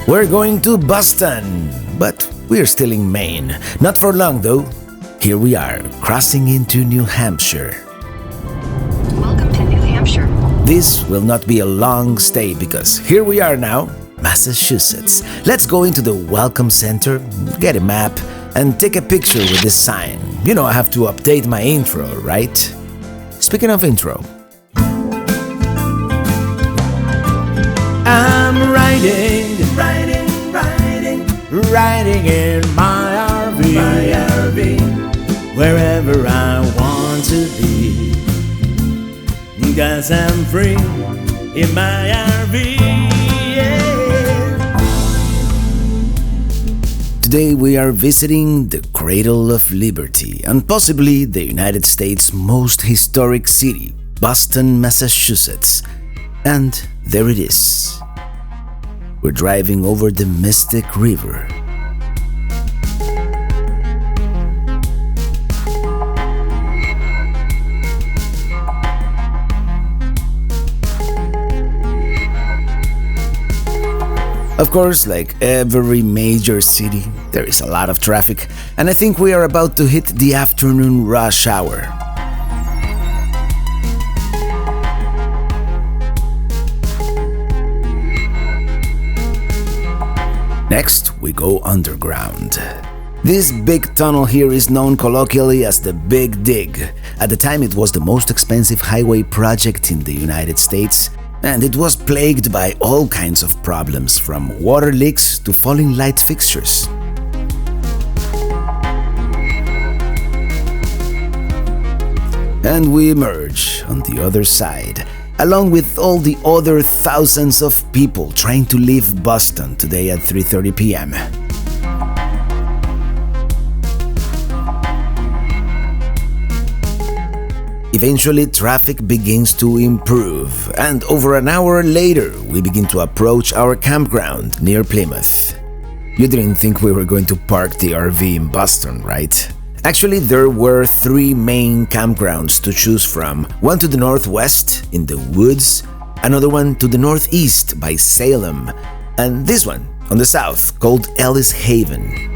We're going to Boston, but we're still in Maine. Not for long though. Here we are, crossing into New Hampshire. Welcome to New Hampshire. This will not be a long stay because here we are now, Massachusetts. Let's go into the Welcome Center, get a map, and take a picture with this sign. You know I have to update my intro, right? Speaking of intro, I'm riding in my RV, wherever I want to be, 'cause I'm free in my RV. Yeah. Today we are visiting the Cradle of Liberty and possibly the United States' most historic city, Boston, Massachusetts. And there it is. We're driving over the Mystic River. Of course, like every major city, there is a lot of traffic, and I think we are about to hit the afternoon rush hour. Next, we go underground. This big tunnel here is known colloquially as the Big Dig. At the time, it was the most expensive highway project in the United States, and it was plagued by all kinds of problems, from water leaks to falling light fixtures. And we emerge on the other side, along with all the other thousands of people trying to leave Boston today at 3:30 p.m. Eventually, traffic begins to improve, and over an hour later, we begin to approach our campground near Plymouth. You didn't think we were going to park the RV in Boston, right? Actually, there were 3 main campgrounds to choose from. One to the northwest, in the woods, another one to the northeast by Salem, and this one on the south, called Ellis Haven.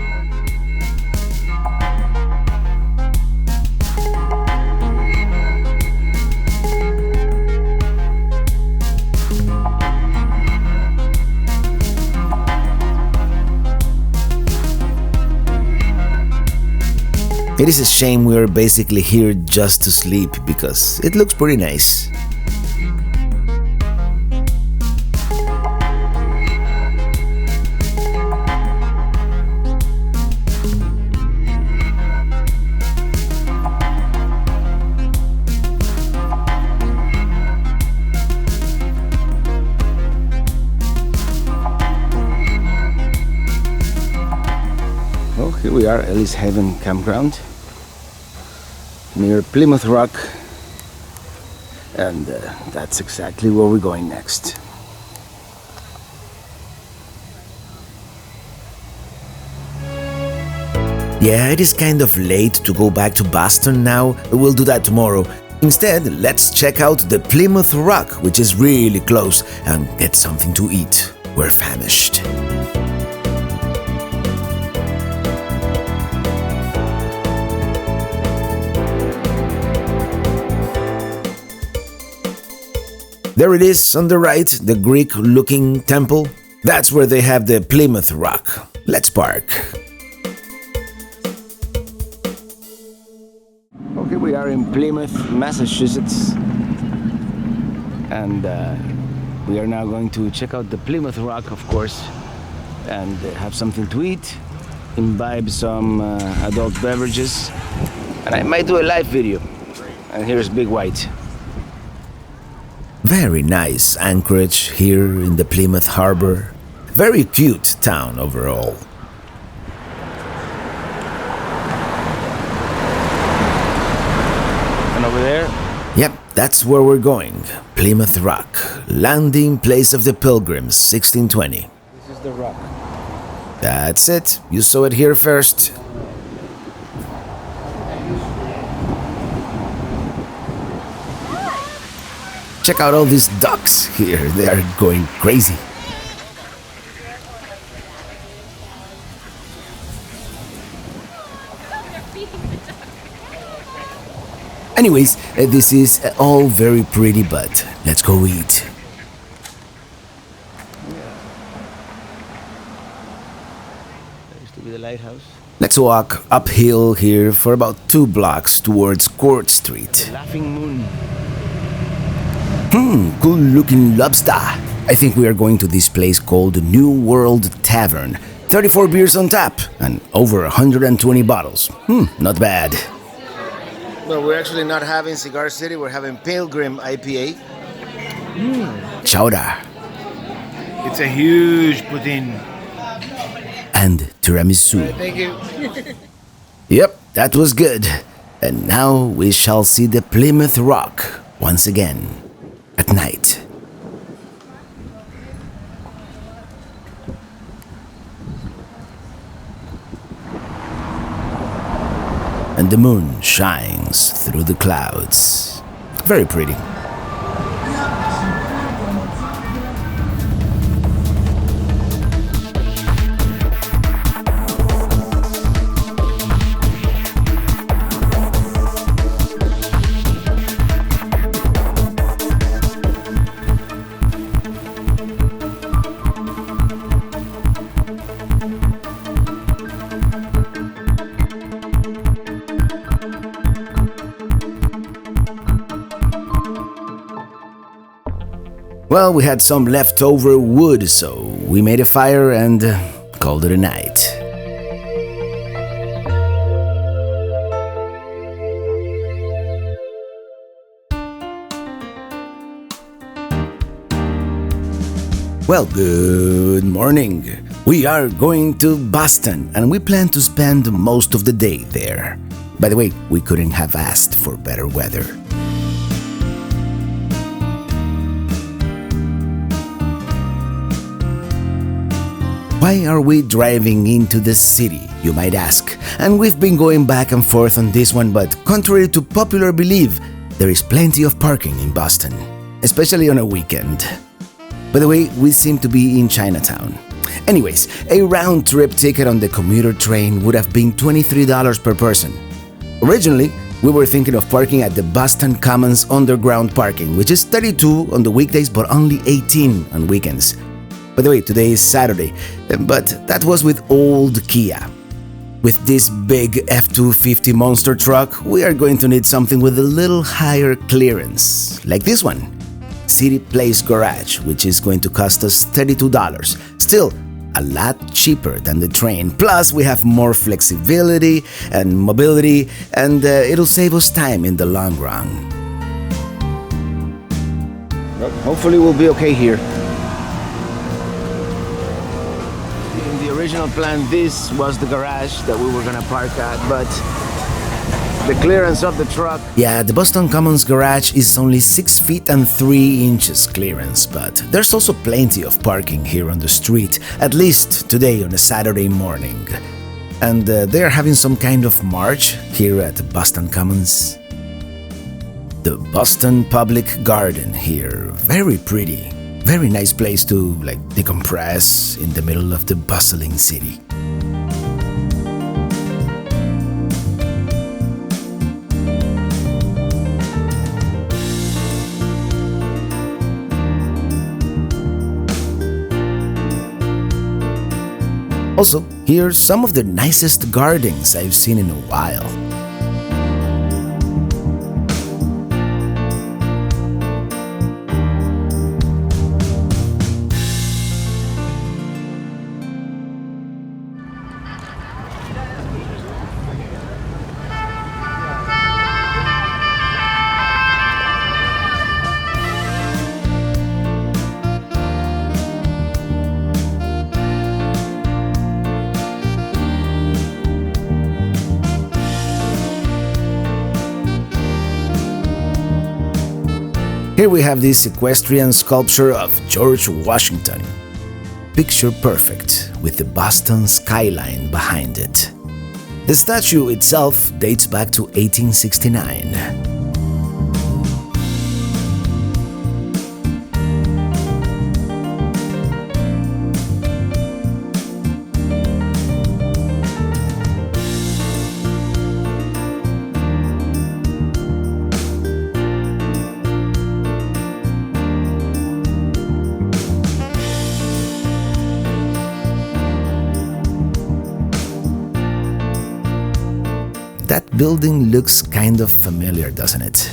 It is a shame we are basically here just to sleep because it looks pretty nice. Well, here we are, Ellis Haven campground near Plymouth Rock, and that's exactly where we're going next. Yeah, it is kind of late to go back to Boston now. We'll do that tomorrow. Instead, let's check out the Plymouth Rock, which is really close, and get something to eat. We're famished. There it is on the right, the Greek-looking temple. That's where they have the Plymouth Rock. Let's park. Okay, we are in Plymouth, Massachusetts. And we are now going to check out the Plymouth Rock, of course, and have something to eat, imbibe some adult beverages, and I might do a live video. And here's Big White. Very nice anchorage here in the Plymouth Harbor. Very cute town overall. And over there? Yep, that's where we're going. Plymouth Rock, landing place of the Pilgrims, 1620. This is the rock. That's it. You saw it here first. Check out all these ducks here. They are going crazy. Anyways, this is all very pretty, but let's go eat. That used to be the lighthouse. Let's walk uphill here for about 2 blocks towards Court Street. Laughing Moon. Cool looking lobster. I think we are going to this place called New World Tavern. 34 beers on tap and over 120 bottles. Not bad. Well, we're actually not having Cigar City, we're having Pilgrim IPA. Chowder. It's a huge pudding. And tiramisu. Thank you. Yep, that was good. And now we shall see the Plymouth Rock once again at night. And the moon shines through the clouds. Very pretty. Well, we had some leftover wood, so we made a fire and called it a night. Well, good morning. We are going to Boston and we plan to spend most of the day there. By the way, we couldn't have asked for better weather. Why are we driving into the city, you might ask? And we've been going back and forth on this one, but contrary to popular belief, there is plenty of parking in Boston, especially on a weekend. By the way, we seem to be in Chinatown. Anyways, a round-trip ticket on the commuter train would have been $23 per person. Originally, we were thinking of parking at the Boston Commons underground parking, which is $32 on the weekdays but only $18 on weekends. By the way, today is Saturday, but that was with old Kia. With this big F-250 monster truck, we are going to need something with a little higher clearance, like this one. City Place Garage, which is going to cost us $32. Still, a lot cheaper than the train. Plus, we have more flexibility and mobility, and it'll save us time in the long run. Well, hopefully we'll be okay here. The original plan, this was the garage that we were gonna park at, but the clearance of the truck... Yeah, the Boston Commons garage is only 6 feet and 3 inches clearance, but there's also plenty of parking here on the street, at least today on a Saturday morning. And they are having some kind of march here at Boston Commons. The Boston Public Garden here, very pretty. Very nice place to decompress in the middle of the bustling city. Also, here's some of the nicest gardens I've seen in a while. Here we have this equestrian sculpture of George Washington. Picture perfect, with the Boston skyline behind it. The statue itself dates back to 1869. building looks kind of familiar, doesn't it?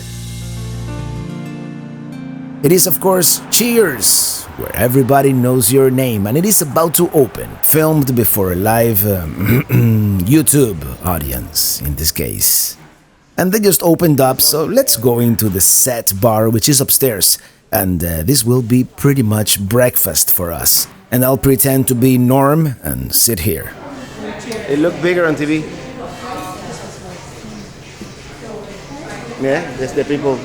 It is, of course, Cheers, where everybody knows your name, and it is about to open, filmed before a live YouTube audience, in this case. And they just opened up, so let's go into the set bar, which is upstairs, and this will be pretty much breakfast for us. And I'll pretend to be Norm and sit here. It looked bigger on TV. Yeah, that's the people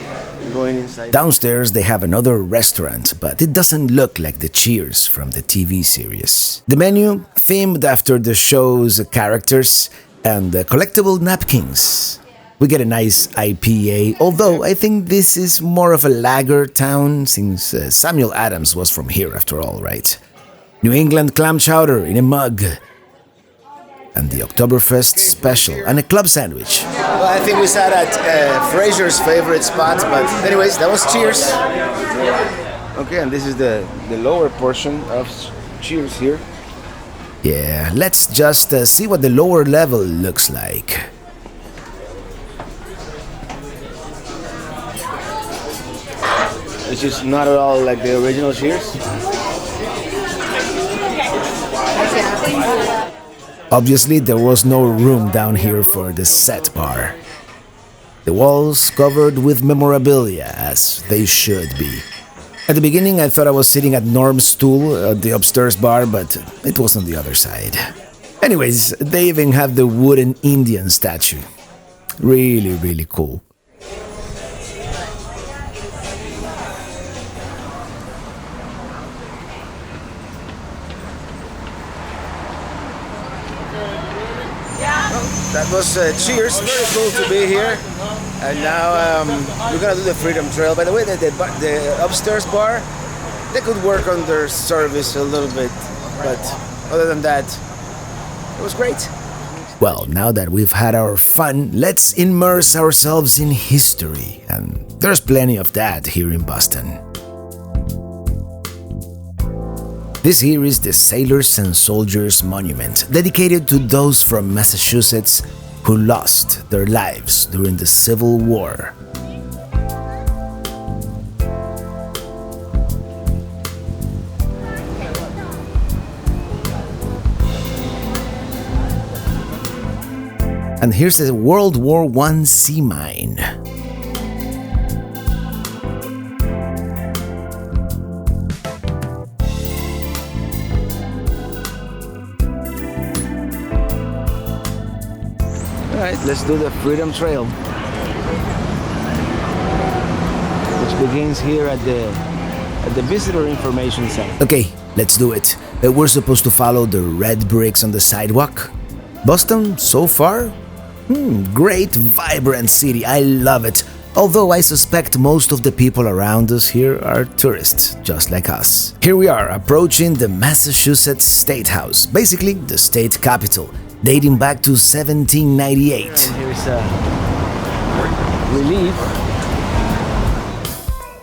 going inside. Downstairs they have another restaurant, but it doesn't look like the Cheers from the TV series. The menu, themed after the show's characters, and collectible napkins. We get a nice IPA, although I think this is more of a lager town, since Samuel Adams was from here after all, right? New England clam chowder in a mug. And the Oktoberfest special, and a club sandwich. Well, I think we sat at Fraser's favorite spot, but anyways, that was Cheers. Okay, and this is the lower portion of Cheers here. Yeah, let's just see what the lower level looks like. Which is not at all like the original Cheers. Obviously, there was no room down here for the set bar. The walls covered with memorabilia, as they should be. At the beginning, I thought I was sitting at Norm's stool at the upstairs bar, but it was on the other side. Anyways, they even have the wooden Indian statue. Really, really cool. That was Cheers. Very cool to be here. And now we're gonna do the Freedom Trail. By the way, the upstairs bar, they could work on their service a little bit, but other than that, it was great. Well, now that we've had our fun, let's immerse ourselves in history, and there's plenty of that here in Boston. This here is the Sailors and Soldiers Monument, dedicated to those from Massachusetts who lost their lives during the Civil War. And here's a World War I sea mine. Alright, let's do the Freedom Trail, which begins here at the Visitor Information Center. Okay, let's do it. We're supposed to follow the red bricks on the sidewalk. Boston, so far? Great, vibrant city, I love it. Although I suspect most of the people around us here are tourists, just like us. Here we are, approaching the Massachusetts State House, basically the state capital, dating back to 1798. And here's a relief.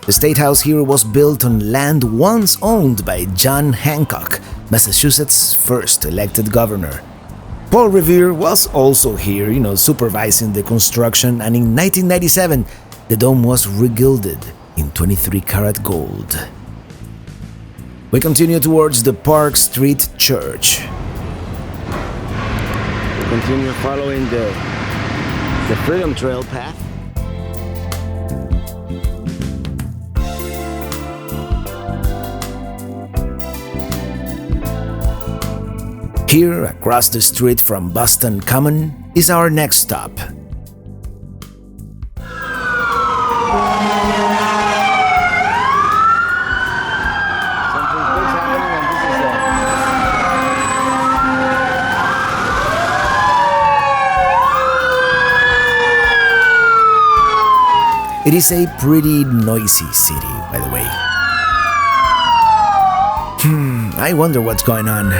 The State House here was built on land once owned by John Hancock, Massachusetts' first elected governor. Paul Revere was also here, supervising the construction, and in 1997, the dome was regilded in 23-karat gold. We continue towards the Park Street Church. We continue following the Freedom Trail path. Here, across the street from Boston Common, is our next stop. It is a pretty noisy city, by the way. I wonder what's going on.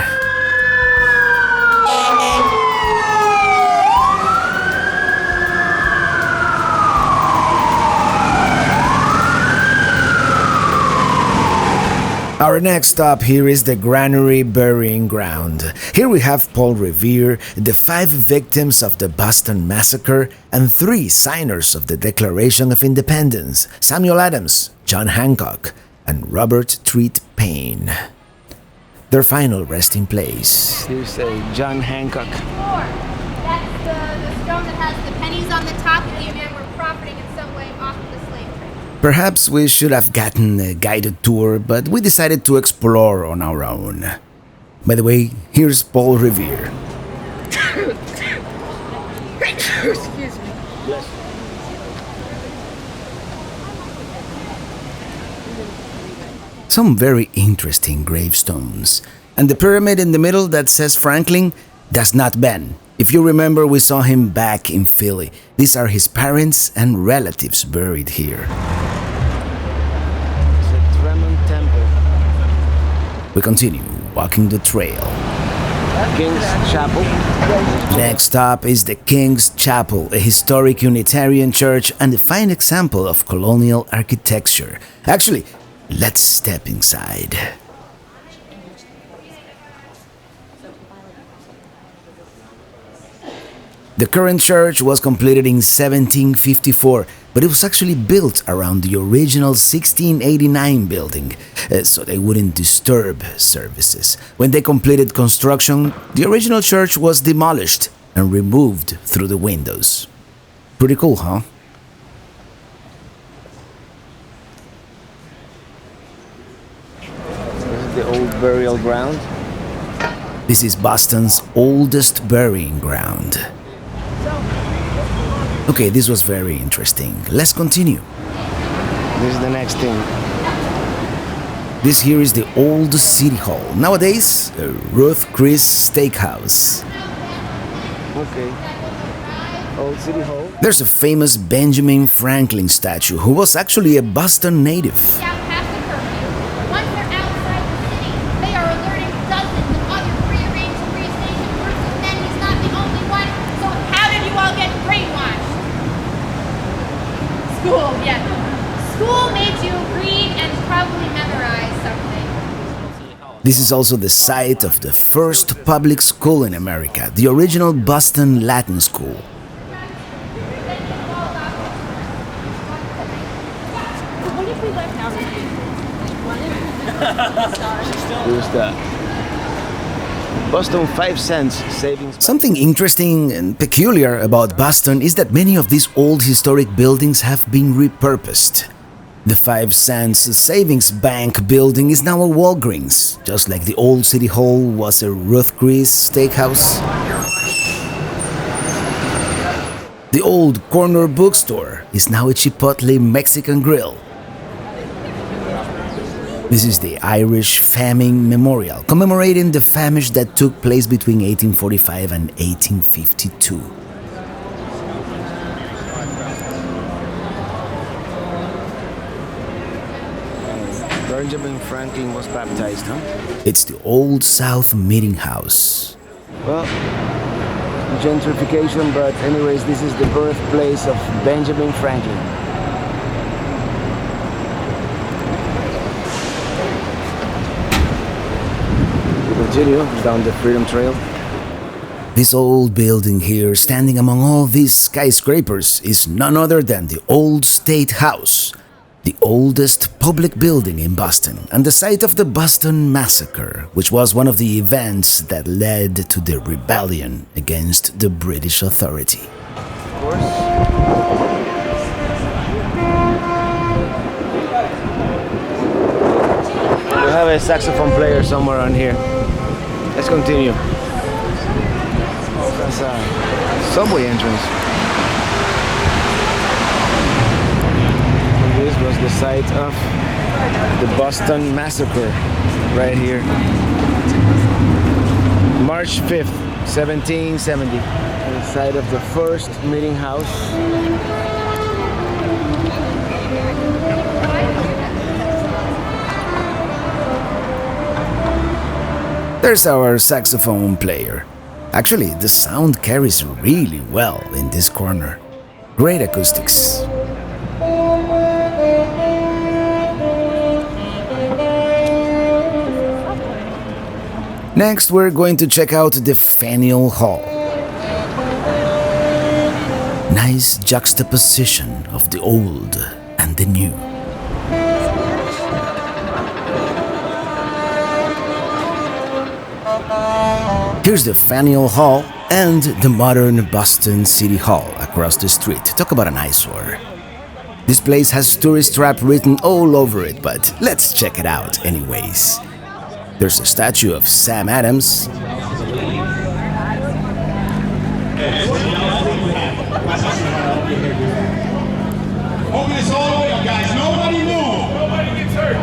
Our next stop here is the Granary Burying Ground. Here we have Paul Revere, the 5 victims of the Boston Massacre, and 3 signers of the Declaration of Independence: Samuel Adams, John Hancock, and Robert Treat Paine. Their final resting place. Here's John Hancock. That's the stone that has the pennies on the top that the men were profiting in some way off of the slave trade. Perhaps we should have gotten a guided tour, but we decided to explore on our own. By the way, here's Paul Revere. Excuse me. Some very interesting gravestones. And the pyramid in the middle that says Franklin, that's not Ben. If you remember, we saw him back in Philly. These are his parents and relatives buried here. We continue walking the trail. King's Chapel. Next stop is the King's Chapel, a historic Unitarian church and a fine example of colonial architecture. Actually, let's step inside. The current church was completed in 1754, but it was actually built around the original 1689 building, so they wouldn't disturb services. When they completed construction, the original church was demolished and removed through the windows. Pretty cool, huh? This is the old burial ground. This is Boston's oldest burying ground. Okay, this was very interesting. Let's continue. This is the next thing. This here is the old City Hall. Nowadays, a Ruth Chris Steakhouse. Okay. Old City Hall. There's a famous Benjamin Franklin statue who was actually a Boston native. Out past the curfew. Once they're outside the city, they are alerting dozens of other prearranged Free Station groups, and then he's not the only one. So how did you all get brainwashed? School, yes. School made you read and probably memorize something. This is also the site of the first public school in America, the original Boston Latin School. Here's the Boston 5 cents savings. Something interesting and peculiar about Boston is that many of these old historic buildings have been repurposed. The 5 cents savings bank building is now a Walgreens, just like the old City Hall was a Ruth Chris Steakhouse. The old corner bookstore is now a Chipotle Mexican grill. This is the Irish Famine Memorial, commemorating the famine that took place between 1845 and 1852. Benjamin Franklin was baptized, huh? It's the Old South Meeting House. Well, gentrification, but anyways, this is the birthplace of Benjamin Franklin. Continue down the Freedom Trail. This old building here, standing among all these skyscrapers, is none other than the Old State House, the oldest public building in Boston, and the site of the Boston Massacre, which was one of the events that led to the rebellion against the British authority. Of course. We have a saxophone player somewhere on here. Let's continue. That's a subway entrance. And this was the site of the Boston Massacre, right here. March 5th, 1770. The site of the first meeting house. There's our saxophone player. Actually, the sound carries really well in this corner. Great acoustics. Next, we're going to check out the Faneuil Hall. Nice juxtaposition of the old and the new. Here's the Faneuil Hall and the modern Boston City Hall across the street. Talk about an eyesore. This place has tourist trap written all over it, but let's check it out anyways. There's a statue of Sam Adams. Open this all the way up, guys. Nobody move. Nobody gets hurt.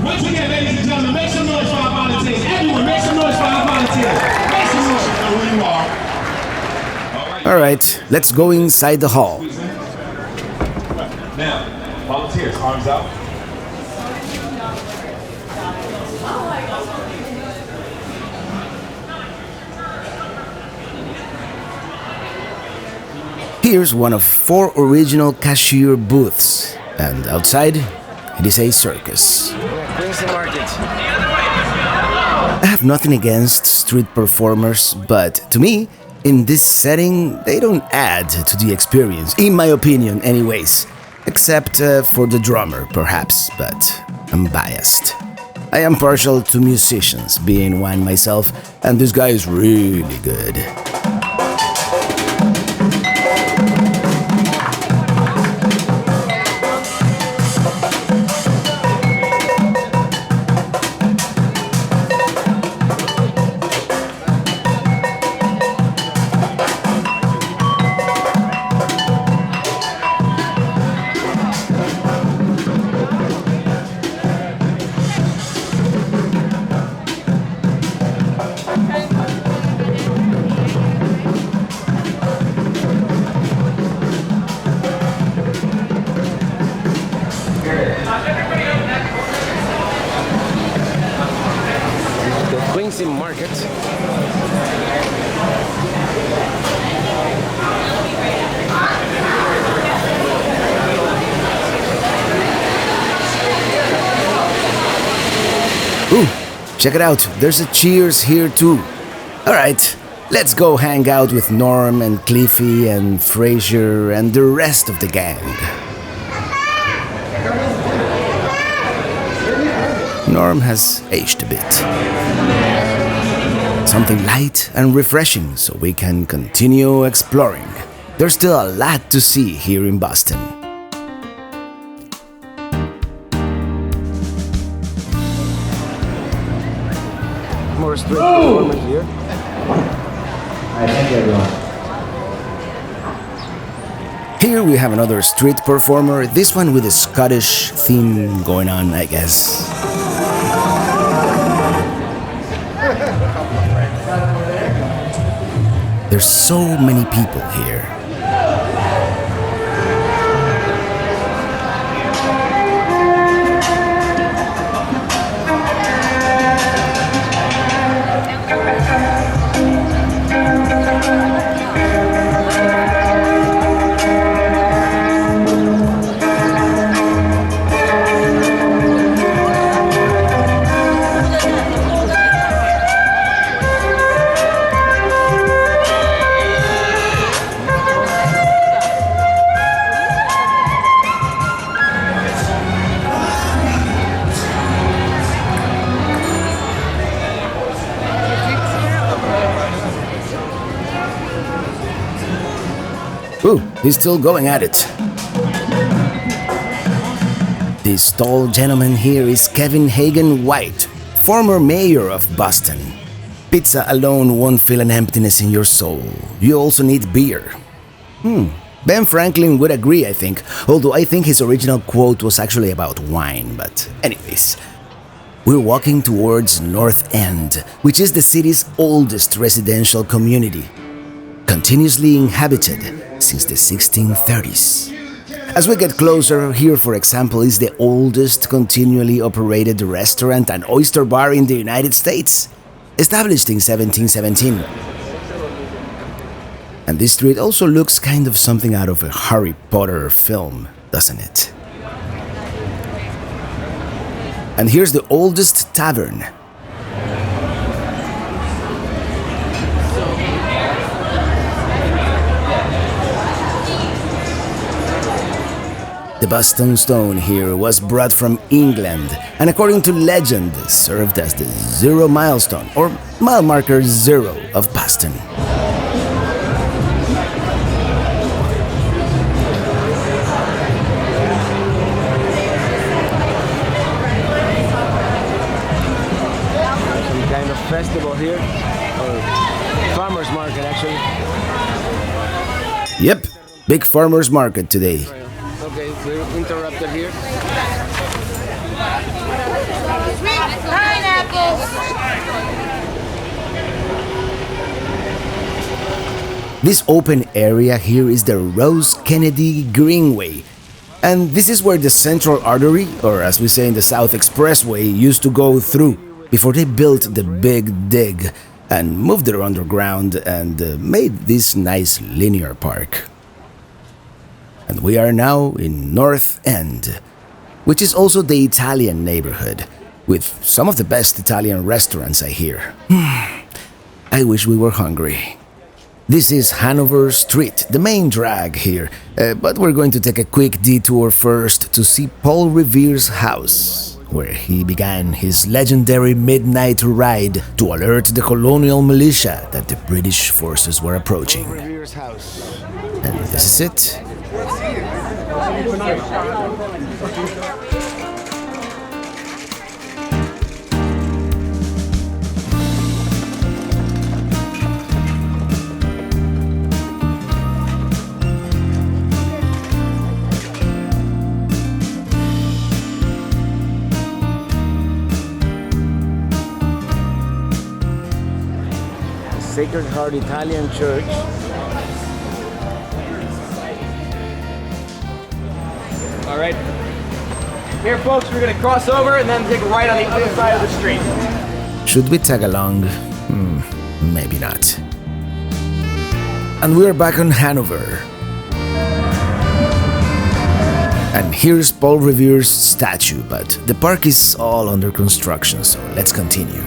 Once again, ladies and gentlemen, make some noise for our volunteers. Everyone, make some noise for our volunteers. Make some noise. You know who you are. All right, let's go inside the hall. Now, volunteers, arms out. Here's one of 4 original cashier booths, and outside, it is a circus. Quincy Market. I have nothing against street performers, but to me, in this setting, they don't add to the experience, in my opinion anyways. Except for the drummer, perhaps, but I'm biased. I am partial to musicians, being one myself, and this guy is really good. Quincy Market. Ooh, check it out, there's a Cheers here too. Alright, let's go hang out with Norm and Cliffy and Frazier and the rest of the gang. Norm has aged a bit. Something light and refreshing so we can continue exploring. There's still a lot to see here in Boston. More street performers here. Thank you, everyone. Here we have another street performer, this one with a Scottish theme going on, I guess. There's so many people here. Ooh, he's still going at it. This tall gentleman here is Kevin Hagen White, former mayor of Boston. Pizza alone won't fill an emptiness in your soul. You also need beer. Ben Franklin would agree, I think, although I think his original quote was actually about wine, but anyways. We're walking towards North End, which is the city's oldest residential community, continuously inhabited since the 1630s. As we get closer, here for example is the oldest continually operated restaurant and oyster bar in the United States, established in 1717. And this street also looks kind of something out of a Harry Potter film, doesn't it? And here's the oldest tavern. The Boston stone here was brought from England and according to legend served as the zero milestone or mile marker zero of Boston. Some kind of festival here, or farmer's market actually. Yep, big farmer's market today. Okay, we're interrupted here. Pineapples. This open area here is the Rose Kennedy Greenway. And this is where the Central Artery, or as we say in the South Expressway, used to go through before they built the Big Dig and moved it underground and made this nice linear park. And we are now in North End, which is also the Italian neighborhood, with some of the best Italian restaurants I hear. I wish we were hungry. This is Hanover Street, the main drag here, but we're going to take a quick detour first to see Paul Revere's house, where he began his legendary midnight ride to alert the colonial militia that the British forces were approaching. Revere's house. And this is it. Sacred Heart Italian Church. All right. Here, folks, we're going to cross over and then take a right on the other side of the street. Should we tag along? Maybe not. And we're back on Hanover. And here's Paul Revere's statue, but the park is all under construction, so let's continue.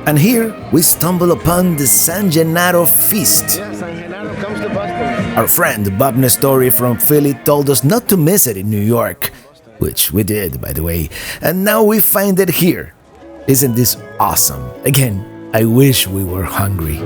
And here we stumble upon the San Gennaro feast. Yeah, San Gennaro comes to Boston. Our friend Bob Nestori from Philly told us not to miss it in New York, which we did, by the way, and now we find it here. Isn't this awesome? Again, I wish we were hungry.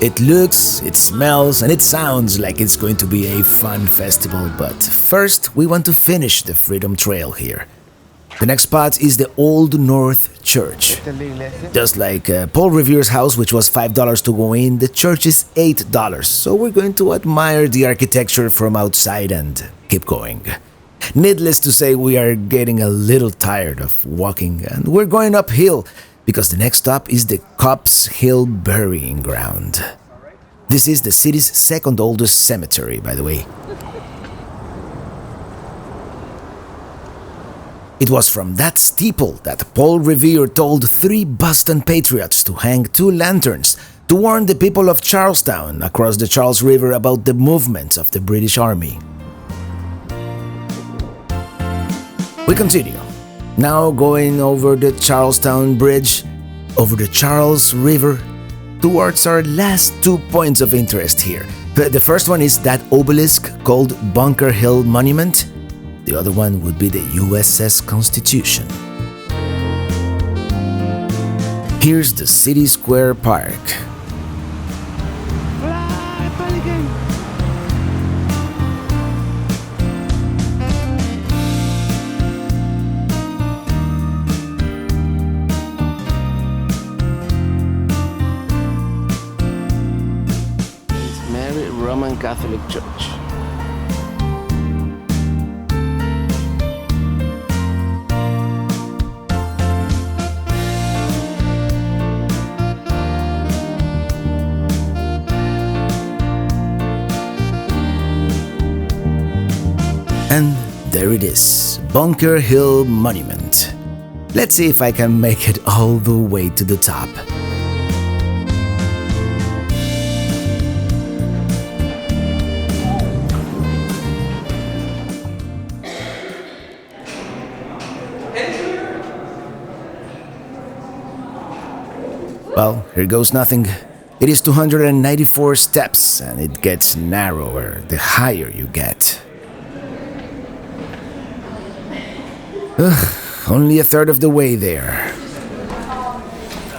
It looks, it smells, and it sounds like it's going to be a fun festival, but first we want to finish the Freedom Trail here. The next spot is the Old North Church. Just like Paul Revere's house, which was $5 to go in, the church is $8, so we're going to admire the architecture from outside and keep going. Needless to say, we are getting a little tired of walking, and we're going uphill, because the next stop is the Copp's Hill Burying Ground. This is the city's second oldest cemetery, by the way. It was from that steeple that Paul Revere told 3 Boston patriots to hang 2 lanterns to warn the people of Charlestown across the Charles River about the movements of the British Army. We continue. Now going over the Charlestown Bridge, over the Charles River, towards our last 2 points of interest here. The first one is that obelisk called Bunker Hill Monument. The other one would be the USS Constitution. Here's the City Square Park. Roman Catholic Church. And there it is, Bunker Hill Monument. Let's see if I can make it all the way to the top. Well, here goes nothing. It is 294 steps, and it gets narrower the higher you get. Only a third of the way there.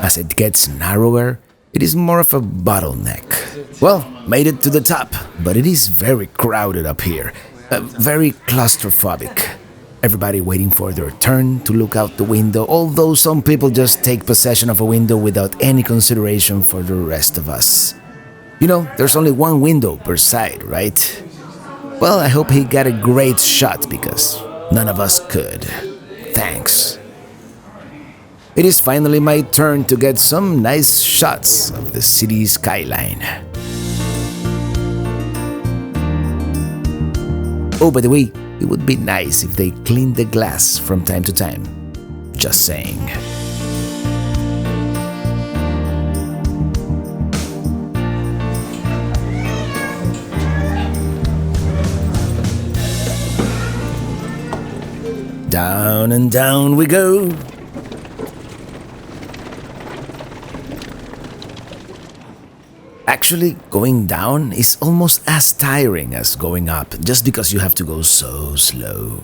As it gets narrower, it is more of a bottleneck. Well, made it to the top, but it is very crowded up here. Very claustrophobic. Everybody waiting for their turn to look out the window, although some people just take possession of a window without any consideration for the rest of us. You know, there's only one window per side, right? Well, I hope he got a great shot because none of us could. Thanks. It is finally my turn to get some nice shots of the city skyline. Oh, by the way, it would be nice if they cleaned the glass from time to time. Just saying. Down and down we go. Actually, going down is almost as tiring as going up, just because you have to go so slow.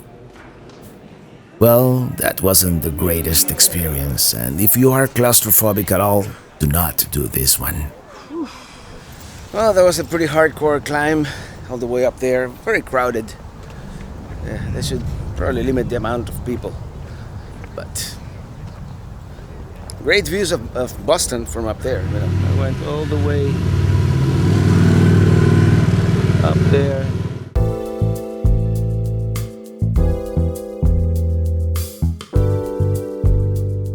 Well, that wasn't the greatest experience, and if you are claustrophobic at all, do not do this one. Well, that was a pretty hardcore climb all the way up there. Very crowded. Yeah, they should probably limit the amount of people. But great views of Boston from up there. You know, I went all the way up there.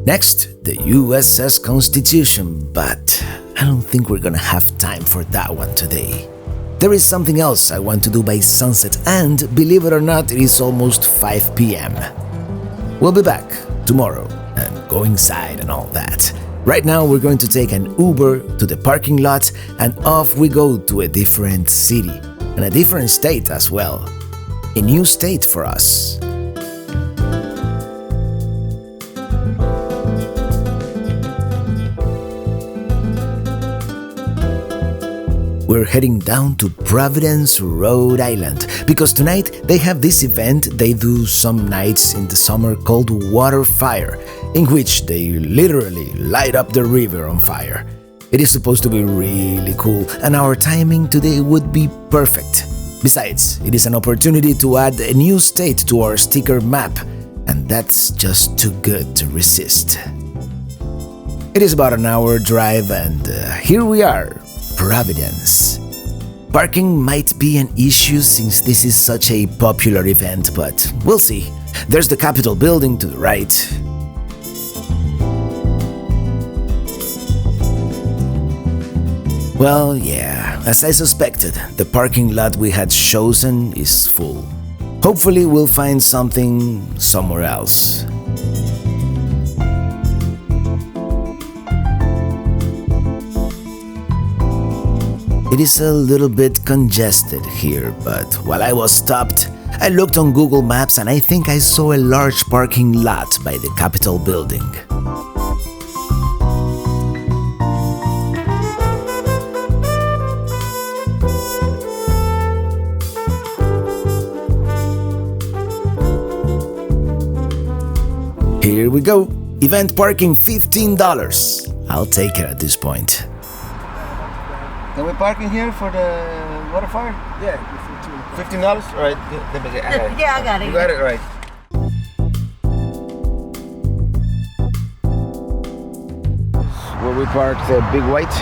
Next, the USS Constitution, but I don't think we're gonna have time for that one today. There is something else I want to do by sunset, and believe it or not, it is almost 5 p.m. We'll be back tomorrow and go inside and all that. Right now, we're going to take an Uber to the parking lot, and off we go to a different city and a different state as well. A new state for us. We're heading down to Providence, Rhode Island, because tonight they have this event they do some nights in the summer called WaterFire, in which they literally light up the river on fire. It is supposed to be really cool, and our timing today would be perfect. Besides, it is an opportunity to add a new state to our sticker map, and that's just too good to resist. It is about an hour drive, and here we are. Providence. Parking might be an issue since this is such a popular event, but we'll see. There's the Capitol building to the right. Well, yeah, as I suspected, the parking lot we had chosen is full. Hopefully we'll find something somewhere else. It is a little bit congested here, but while I was stopped, I looked on Google Maps and I think I saw a large parking lot by the Capitol building. Here we go. Event parking $15. I'll take it at this point. Can we park in here for the WaterFire? Yeah, $15? All right. Yeah, I got it. You got it, right. Where we parked the Big White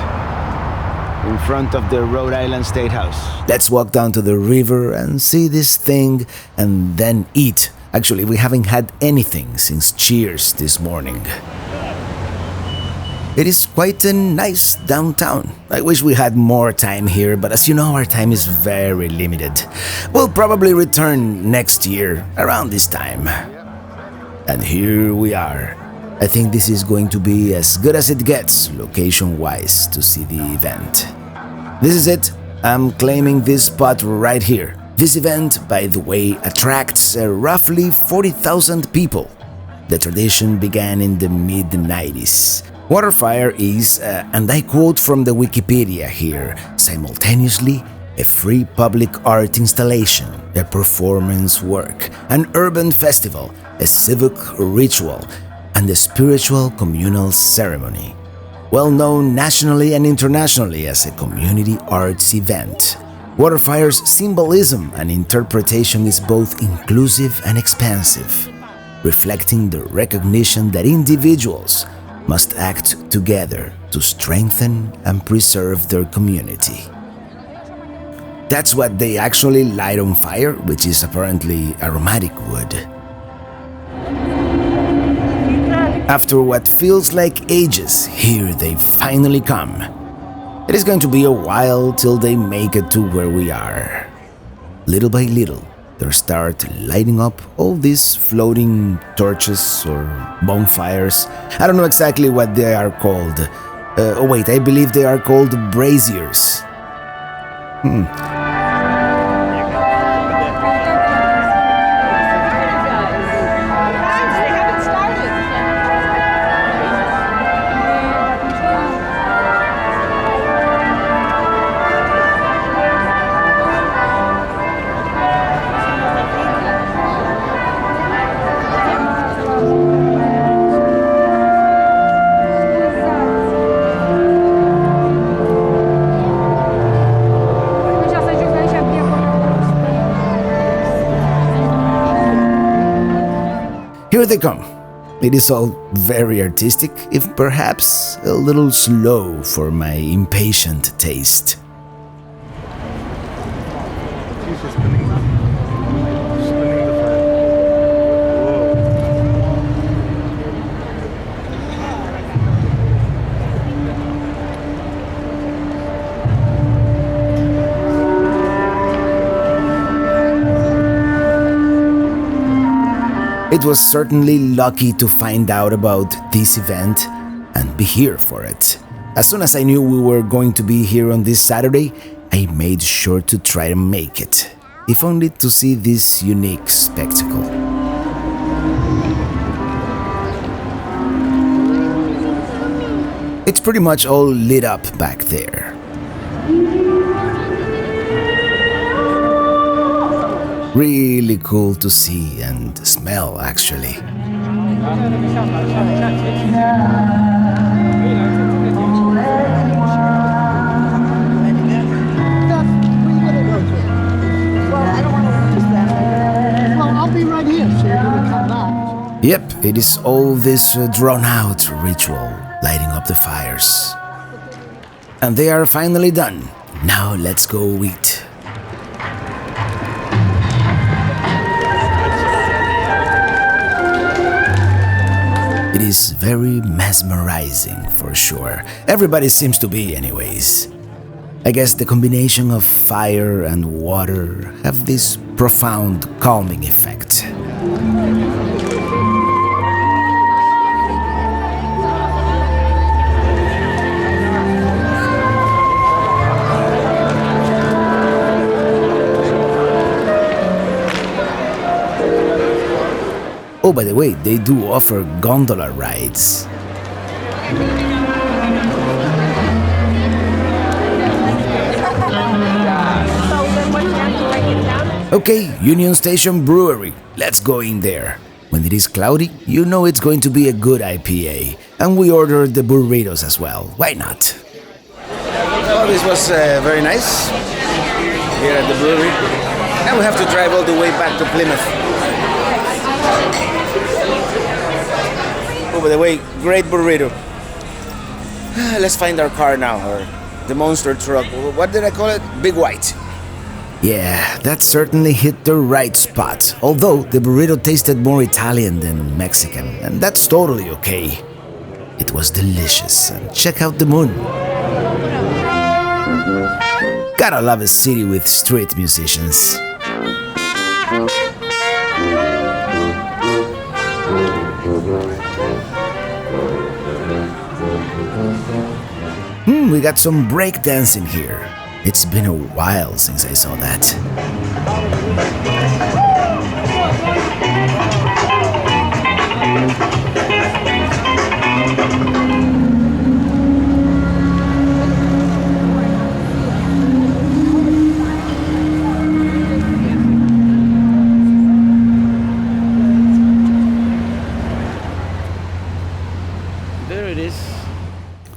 in front of the Rhode Island State House. Let's walk down to the river and see this thing and then eat. Actually, we haven't had anything since Cheers this morning. It is quite a nice downtown. I wish we had more time here, but as you know, our time is very limited. We'll probably return next year, around this time. And here we are. I think this is going to be as good as it gets, location-wise, to see the event. This is it. I'm claiming this spot right here. This event, by the way, attracts roughly 40,000 people. The tradition began in the mid-90s. WaterFire is, and I quote from the Wikipedia here, simultaneously a free public art installation, a performance work, an urban festival, a civic ritual, and a spiritual communal ceremony. Well known nationally and internationally as a community arts event. WaterFire's symbolism and interpretation is both inclusive and expansive, reflecting the recognition that individuals must act together to strengthen and preserve their community. That's what they actually light on fire, which is apparently aromatic wood. After what feels like ages, here they finally come. It is going to be a while till they make it to where we are. Little by little, they start lighting up all these floating torches or bonfires. I don't know exactly what they are called. Oh wait, I believe they are called braziers. Here they come. It is all very artistic, if perhaps a little slow for my impatient taste. It was certainly lucky to find out about this event and be here for it. As soon as I knew we were going to be here on this Saturday, I made sure to try to make it, if only to see this unique spectacle. It's pretty much all lit up back there. Really cool to see and smell, actually. Yep, it is all this drawn-out ritual, lighting up the fires. And they are finally done. Now let's go eat. It is very mesmerizing, for sure. Everybody seems to be, anyways. I guess the combination of fire and water have this profound calming effect. Oh, by the way, they do offer gondola rides. Okay, Union Station Brewery. Let's go in there. When it is cloudy, you know it's going to be a good IPA. And we ordered the burritos as well. Why not? Well, this was very nice here at the brewery. And we have to drive all the way back to Plymouth. Oh, by the way, great burrito. Let's find our car now, or the monster truck. What did I call it? Big White. Yeah, that certainly hit the right spot. Although the burrito tasted more Italian than Mexican, and that's totally okay. It was delicious, and check out the moon. Gotta love a city with street musicians. We got some break dancing here. It's been a while since I saw that. There it is.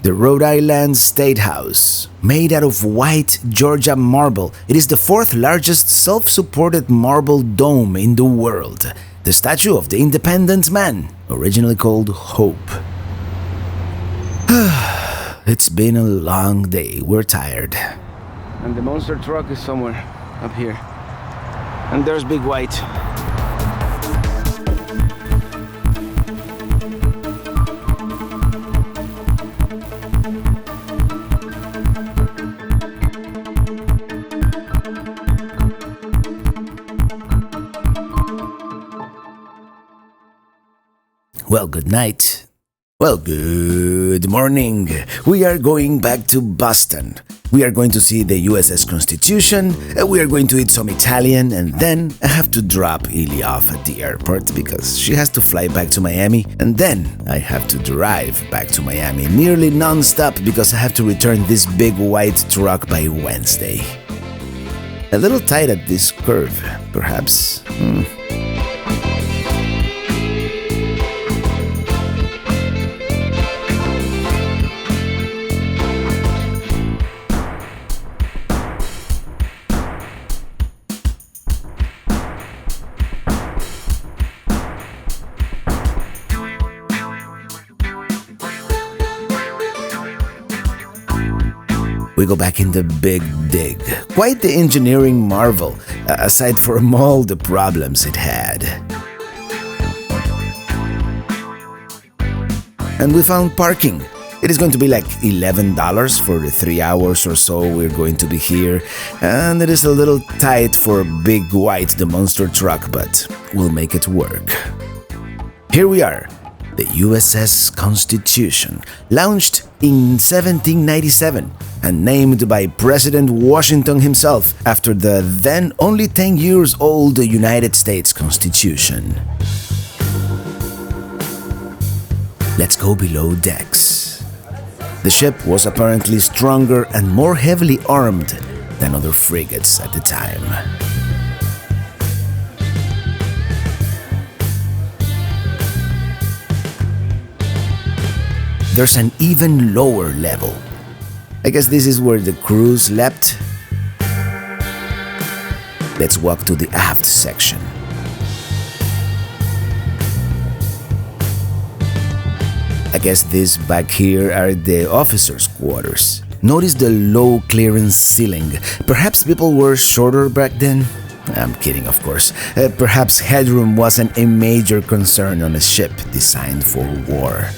The Rhode Island State House, made out of white Georgia marble, it is the fourth largest self-supported marble dome in the world. The statue of the independent man, originally called Hope. It's been a long day, we're tired. And the monster truck is somewhere up here. And there's Big White. Well, good night. Well, good morning. We are going back to Boston. We are going to see the USS Constitution, we are going to eat some Italian, and then I have to drop Illy off at the airport because she has to fly back to Miami, and then I have to drive back to Miami nearly non-stop because I have to return this big white truck by Wednesday. A little tight at this curve, perhaps. We go back in the Big Dig. Quite the engineering marvel, aside from all the problems it had. And we found parking. It is going to be like $11 for the 3 hours or so we're going to be here, and it is a little tight for Big White, the monster truck, but we'll make it work. Here we are. The USS Constitution, launched in 1797 and named by President Washington himself after the then only 10 years old United States Constitution. Let's go below decks. The ship was apparently stronger and more heavily armed than other frigates at the time. There's an even lower level. I guess this is where the crew slept. Let's walk to the aft section. I guess these back here are the officers' quarters. Notice the low clearance ceiling. Perhaps people were shorter back then? I'm kidding, of course. Perhaps headroom wasn't a major concern on a ship designed for war.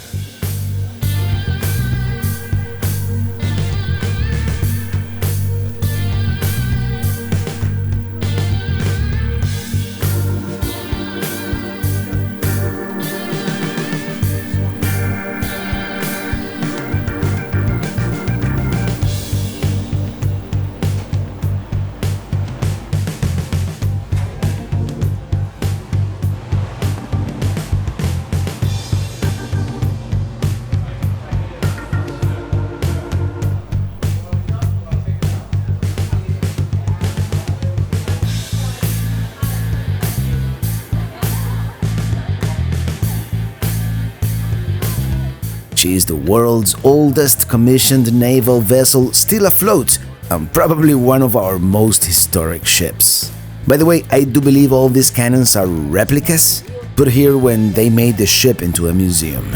She is the world's oldest commissioned naval vessel still afloat, and probably one of our most historic ships. By the way, I do believe all these cannons are replicas, put here when they made the ship into a museum.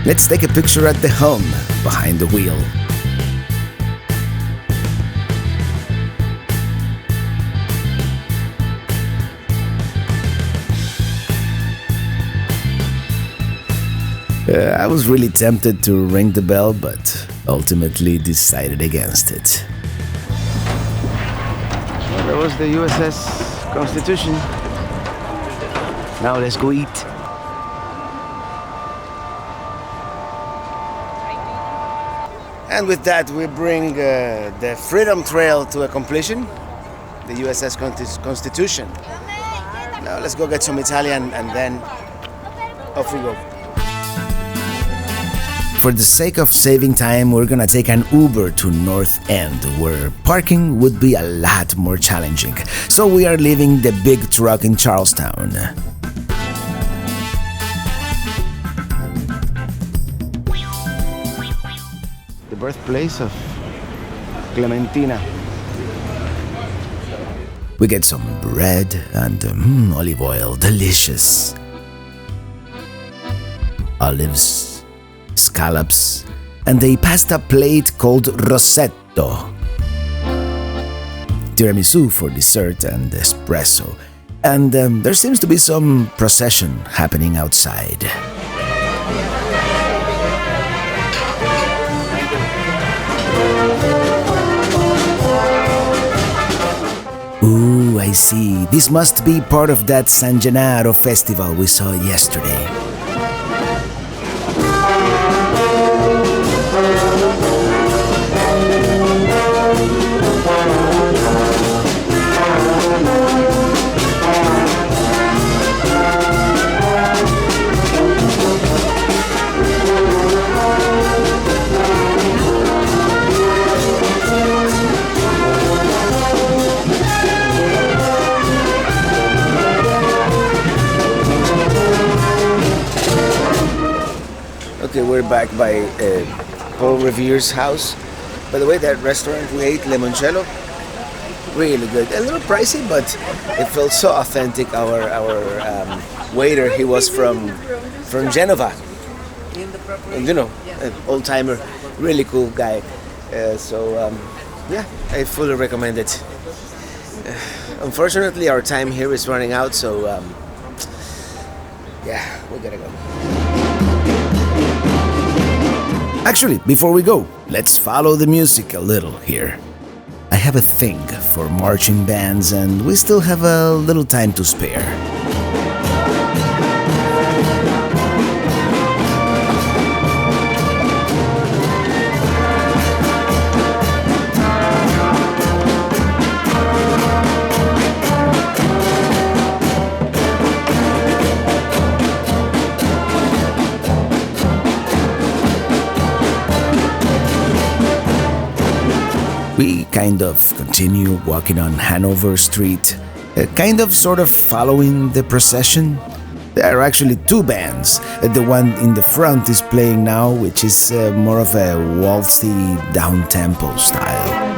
Let's take a picture at the helm, behind the wheel. I was really tempted to ring the bell, but ultimately decided against it. Well, that was the USS Constitution. Now let's go eat. And with that, we bring the Freedom Trail to a completion, the USS Constitution. Now let's go get some Italian and then off we go. for the sake of saving time, we're gonna take an Uber to North End, where parking would be a lot more challenging. So we are leaving the big truck in Charlestown. The birthplace of Clementina. We get some bread and olive oil, delicious. Olives, scallops, and a pasta plate called rossetto. Tiramisu for dessert and espresso. And there seems to be some procession happening outside. Ooh, I see. This must be part of that San Gennaro festival we saw yesterday. Okay, we're back by Paul Revere's house. By the way, that restaurant we ate, Limoncello, really good. A little pricey, but it felt so authentic. Our waiter, he was from Genova. And, you know, an old timer, really cool guy. Yeah, I fully recommend it. Unfortunately, our time here is running out, so yeah, we gotta go. Actually, before we go, let's follow the music a little here. I have a thing for marching bands and we still have a little time to spare. We kind of continue walking on Hanover Street, kind of sort of following the procession. There are actually two bands. The one in the front is playing now, which is more of a waltzy, down-tempo style.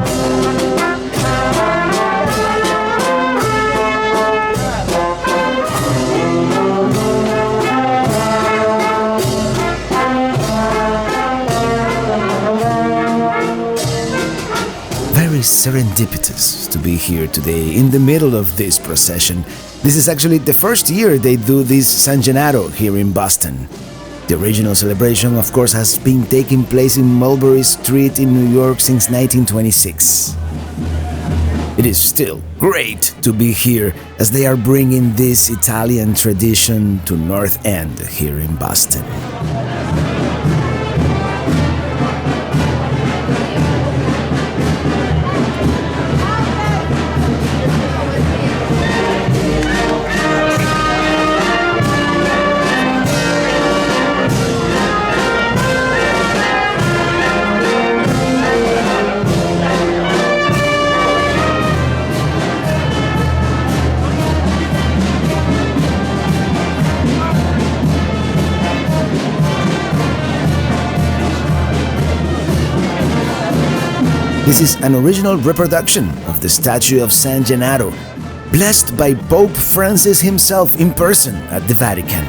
Very serendipitous to be here today in the middle of this procession. This is actually the first year they do this San Gennaro here in Boston. The original celebration, of course, has been taking place in Mulberry Street in New York since 1926. It is still great to be here as they are bringing this Italian tradition to North End here in Boston. This is an original reproduction of the statue of San Gennaro, blessed by Pope Francis himself in person at the Vatican.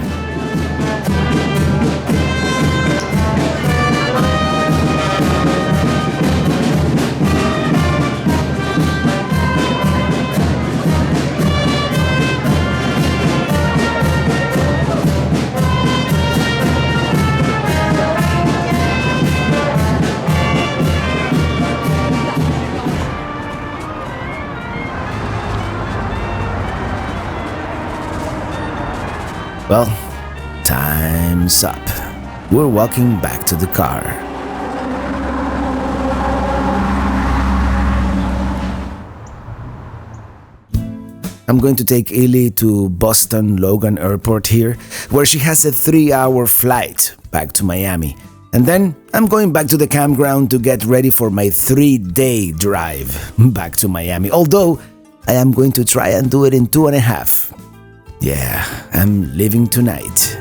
Well, time's up. We're walking back to the car. I'm going to take Illy to Boston Logan Airport here, where she has a 3-hour flight back to Miami. And then I'm going back to the campground to get ready for my 3-day drive back to Miami, although I am going to try and do it in 2.5. Yeah, I'm leaving tonight.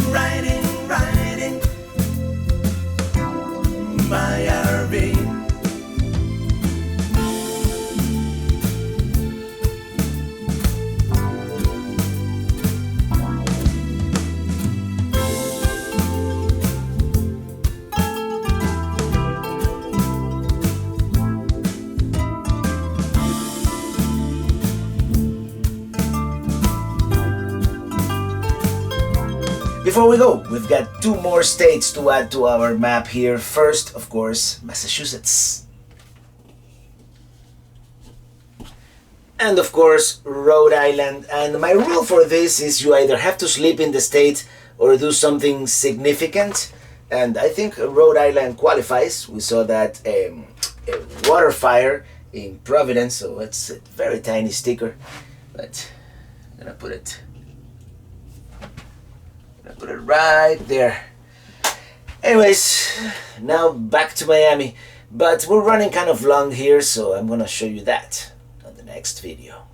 Riding my RV. Before we go, we've got 2 more states to add to our map here. First, of course, Massachusetts. And of course, Rhode Island. And my rule for this is you either have to sleep in the state or do something significant. And I think Rhode Island qualifies. We saw that a WaterFire in Providence, so it's a very tiny sticker. But I'm gonna put it right there. Anyways, now back to Miami, but we're running kind of long here, so I'm gonna show you that on the next video.